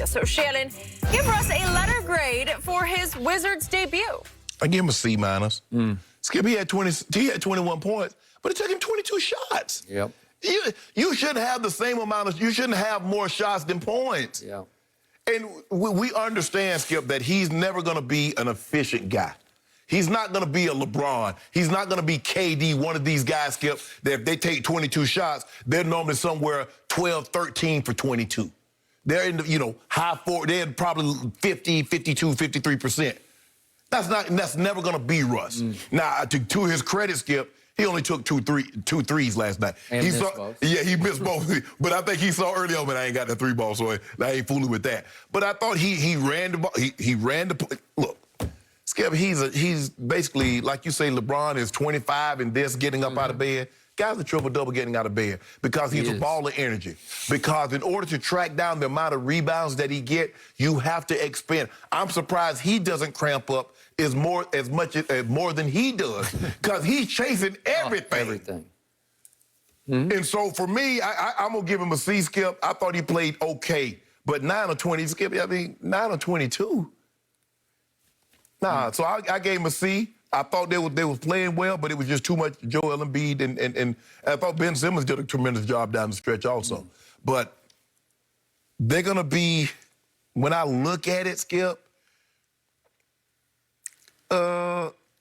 So, Shannon, give Russ a letter grade for his Wizards debut. I give him a C-. Skip, he had 21 points, but it took him 22 shots. Yep. You shouldn't have the same amount of, you shouldn't have more shots than points. Yeah. And we understand, Skip, that he's never going to be an efficient guy. He's not going to be a LeBron. He's not going to be KD, one of these guys, Skip, that if they take 22 shots, they're normally somewhere 12, 13 for 22. They're in the, high four. They're probably 50, 52, 53%. That's never going to be Russ. Now, to his credit, Skip, he only took two threes last night. And missed both. Yeah, he missed both. But I think he saw early on, but I ain't got the three ball, so I ain't fooling with that. But I thought he ran the ball. He ran the look. Skip, he's basically, like you say, LeBron is 25 and this getting up out of bed. Guy's a triple-double getting out of bed because he's a ball of energy. Because in order to track down the amount of rebounds that he get, you have to expend. I'm surprised he doesn't cramp up as more than he does because he's chasing everything. Everything. And so for me, I'm going to give him a C, Skip. I thought he played okay. But 9 of 20, Skip, 9 of 22. Nah, so I gave him a C. I thought they was playing well, but it was just too much Joel Embiid, and I thought Ben Simmons did a tremendous job down the stretch also. But they're going to be, when I look at it, Skip,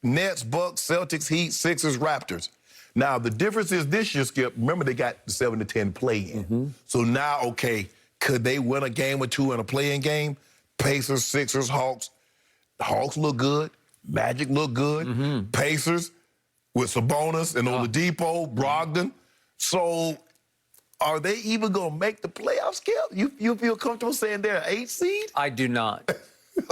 Nets, Bucks, Celtics, Heat, Sixers, Raptors. Now, the difference is this year, Skip, remember they got the 7 to 10 play-in. So now, okay, could they win a game or two in a play-in game? Pacers, Sixers, Hawks. Hawks look good. Magic look good. Pacers with Sabonis and Oladipo, Brogdon. So are they even going to make the playoffs, Skip? You feel comfortable saying they're an 8 seed? I do not.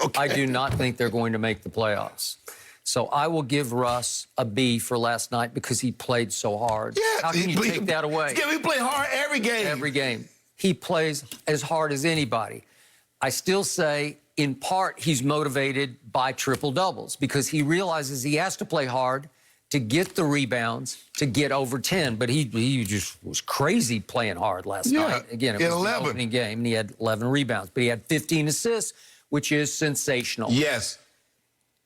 Okay. I do not think they're going to make the playoffs. So I will give Russ a B for last night because he played so hard. Yeah, how can you take that away? Yeah, he played hard every game. Every game. He plays as hard as anybody. I still say, in part, he's motivated by triple-doubles because he realizes he has to play hard to get the rebounds, to get over 10. But he just was crazy playing hard last night. Again, it was 11. the opening game, and he had 11 rebounds. But he had 15 assists, which is sensational. Yes.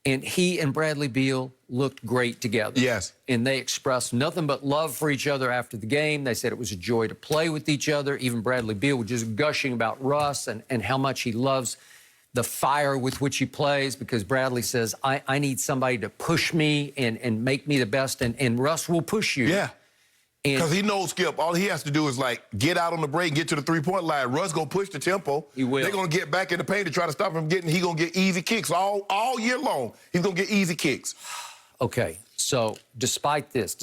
And he and Bradley Beal looked great together. Yes. And they expressed nothing but love for each other after the game. They said it was a joy to play with each other. Even Bradley Beal was just gushing about Russ and how much he loves the fire with which he plays, because Bradley says, I need somebody to push me and make me the best, and Russ will push you. Yeah. Because he knows, Skip, all he has to do is, get out on the break and get to the three-point line. Russ going to push the tempo. He will. They're going to get back in the paint to try to stop him getting. He's going to get easy kicks all year long. He's going to get easy kicks. Okay, so despite this,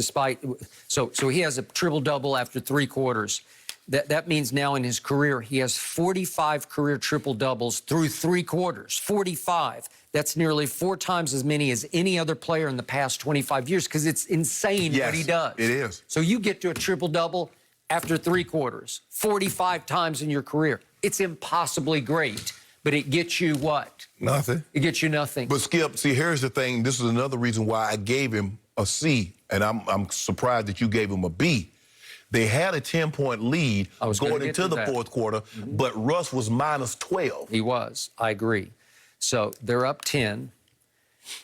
so he has a triple-double after 3 quarters. That means now in his career, he has 45 career triple-doubles through 3 quarters. 45. That's nearly 4 times as many as any other player in the past 25 years, because it's insane what he does. It is. So you get to a triple-double after 3 quarters, 45 times in your career. It's impossibly great, but it gets you what? Nothing. It gets you nothing. But, Skip, see, here's the thing. This is another reason why I gave him a C, and I'm surprised that you gave him a B. They had a 10-point lead going into the fourth quarter, but Russ was minus 12. He was. I agree. So they're up 10,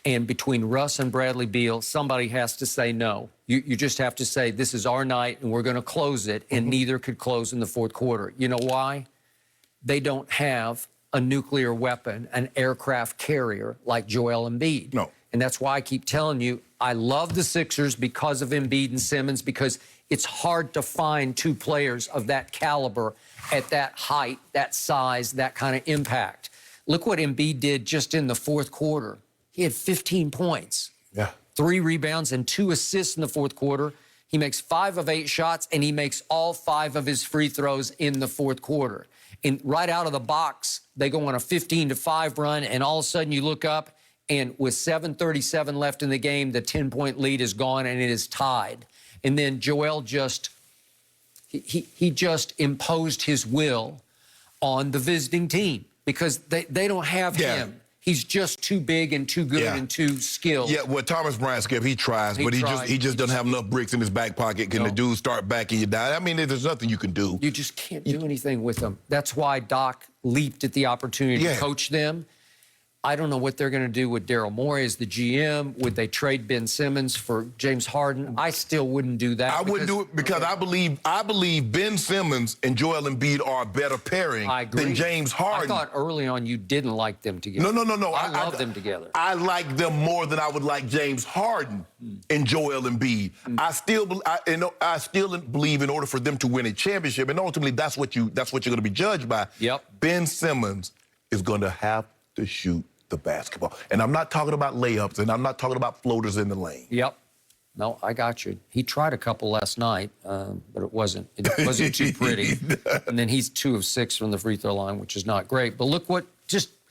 and between Russ and Bradley Beal, somebody has to say no. You just have to say, this is our night, and we're going to close it, and neither could close in the fourth quarter. You know why? They don't have a nuclear weapon, an aircraft carrier like Joel Embiid. No. And that's why I keep telling you, I love the Sixers because of Embiid and Simmons, because it's hard to find 2 players of that caliber at that height, that size, that kind of impact. Look what Embiid did just in the fourth quarter. He had 15 points. Yeah. 3 rebounds and 2 assists in the fourth quarter. He makes 5 of 8 shots, and he makes all 5 of his free throws in the fourth quarter. And right out of the box, they go on a 15-5 run, and all of a sudden you look up, and with 7:37 left in the game, the 10-point lead is gone, and it is tied. And then Joel just imposed his will on the visiting team because they don't have him. He's just too big and too good and too skilled. Yeah, well, Thomas Bryant, Skip, he tries, but he just doesn't have enough bricks in his back pocket. Can the dude start backing you down? I mean, there's nothing you can do. You just can't do anything with them. That's why Doc leaped at the opportunity to coach them. I don't know what they're going to do with Daryl Morey as the GM. Would they trade Ben Simmons for James Harden? I still wouldn't do that. I wouldn't do it because I believe Ben Simmons and Joel Embiid are a better pairing than James Harden. I thought early on you didn't like them together. No. I love them together. I like them more than I would like James Harden and Joel Embiid. I still believe in order for them to win a championship, and ultimately that's what you're going to be judged by. Yep. Ben Simmons is going to have to shoot the basketball. And I'm not talking about layups, and I'm not talking about floaters in the lane. Yep. No, I got you. He tried a couple last night, but it wasn't too pretty. And then he's 2 of 6 from the free throw line, which is not great. But look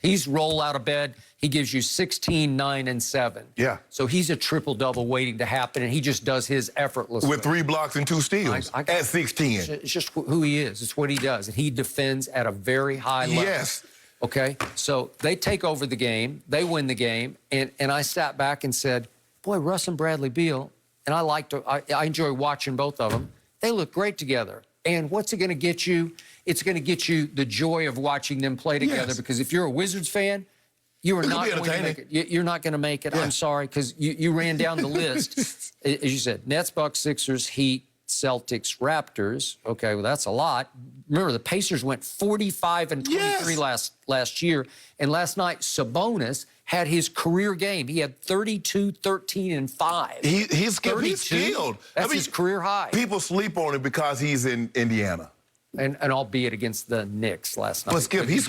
he's roll out of bed. He gives you 16, 9, and 7. Yeah. So he's a triple-double waiting to happen, and he just does his effortlessly. With 3 blocks and 2 steals at 6'10". It's just who he is. It's what he does. And he defends at a very high level. Yes. Okay, so they take over the game, they win the game, and I sat back and said, boy, Russ and Bradley Beal, and I enjoy watching both of them, they look great together. And what's it going to get you? It's going to get you the joy of watching them play together, because if you're a Wizards fan, you are not going to make it. You're not going to make it. I'm sorry, because you ran down the list. As you said, Nets, Bucks, Sixers, Heat, Celtics, Raptors. Okay, well, that's a lot. Remember, the Pacers went 45 and 23 last year. And last night, Sabonis had his career game. He had 32, 13, and 5. He's skilled. That's his career high. People sleep on him because he's in Indiana. And albeit against the Knicks last night. But Skip, he's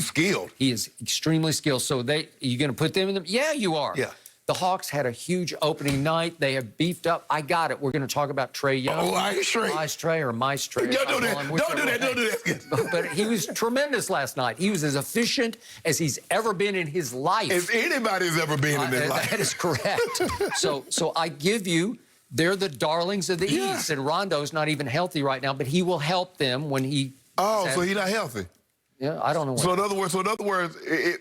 skilled. He is extremely skilled. So you going to put them in them? Yeah, you are. Yeah. The Hawks had a huge opening night. They have beefed up. I got it. We're going to talk about Trae Young. Oh, I Trae. Trae or my Trae. Don't do that. Don't do that. But he was tremendous last night. He was as efficient as he's ever been in his life. As anybody's ever been in their life. That is correct. So I give you, they're the darlings of the East. And Rondo's not even healthy right now, but he will help them when he... Oh, so he's not healthy. Yeah, I don't know. So in other words,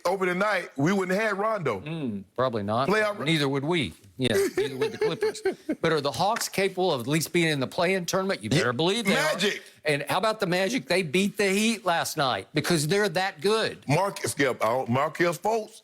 opening night, we wouldn't have had Rondo. Probably not. Neither would we. Yeah, neither would the Clippers. But are the Hawks capable of at least being in the play-in tournament? You better believe they Magic. are. And how about the Magic? They beat the Heat last night because they're that good. Marcus Fultz,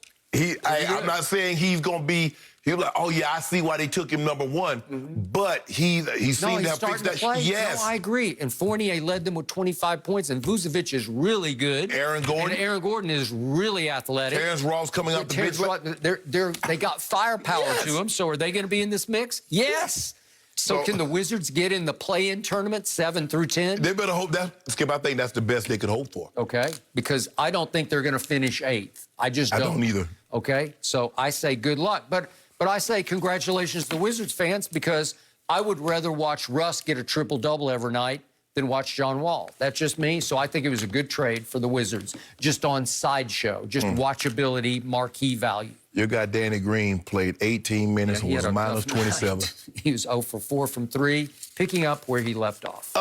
I'm not saying he's going to be... He'll be like, oh, yeah, I see why they took him number 1. But he seemed to have fixed that. Yes. No, I agree. And Fournier led them with 25 points, and Vucevic is really good. Aaron Gordon is really athletic. Terrence Ross coming up the bench. They got firepower to them, so are they going to be in this mix? Yes. So can the Wizards get in the play-in tournament 7 through 10? They better hope that. Skip, I think that's the best they could hope for. Okay, because I don't think they're going to finish 8th. I don't either. Okay, so I say good luck. But I say congratulations to the Wizards fans, because I would rather watch Russ get a triple-double every night than watch John Wall. That's just me. So I think it was a good trade for the Wizards, just on sideshow, just watchability, marquee value. Your guy Danny Green played 18 minutes and was minus 27. He was 0 for 4 from 3, picking up where he left off.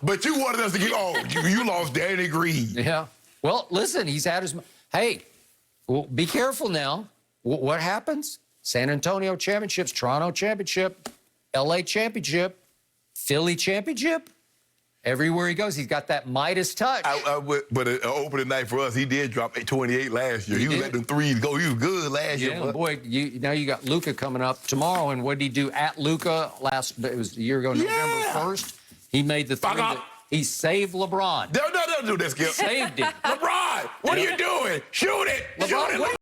But you wanted us to get, you lost Danny Green. Yeah. Well, listen, he's had his... Hey, well, be careful now. What happens? San Antonio championships, Toronto championship, LA championship, Philly championship. Everywhere he goes, he's got that Midas touch. But an opening night for us, he did drop 28 last year. He was letting them threes go. He was good last year. Yeah, boy, now you got Luka coming up tomorrow. And what did he do at Luka it was a year ago, November 1st? He made the three. He saved LeBron. Don't do this, Skip. Saved him. LeBron, what are you doing? Shoot it. LeBron, Shoot it.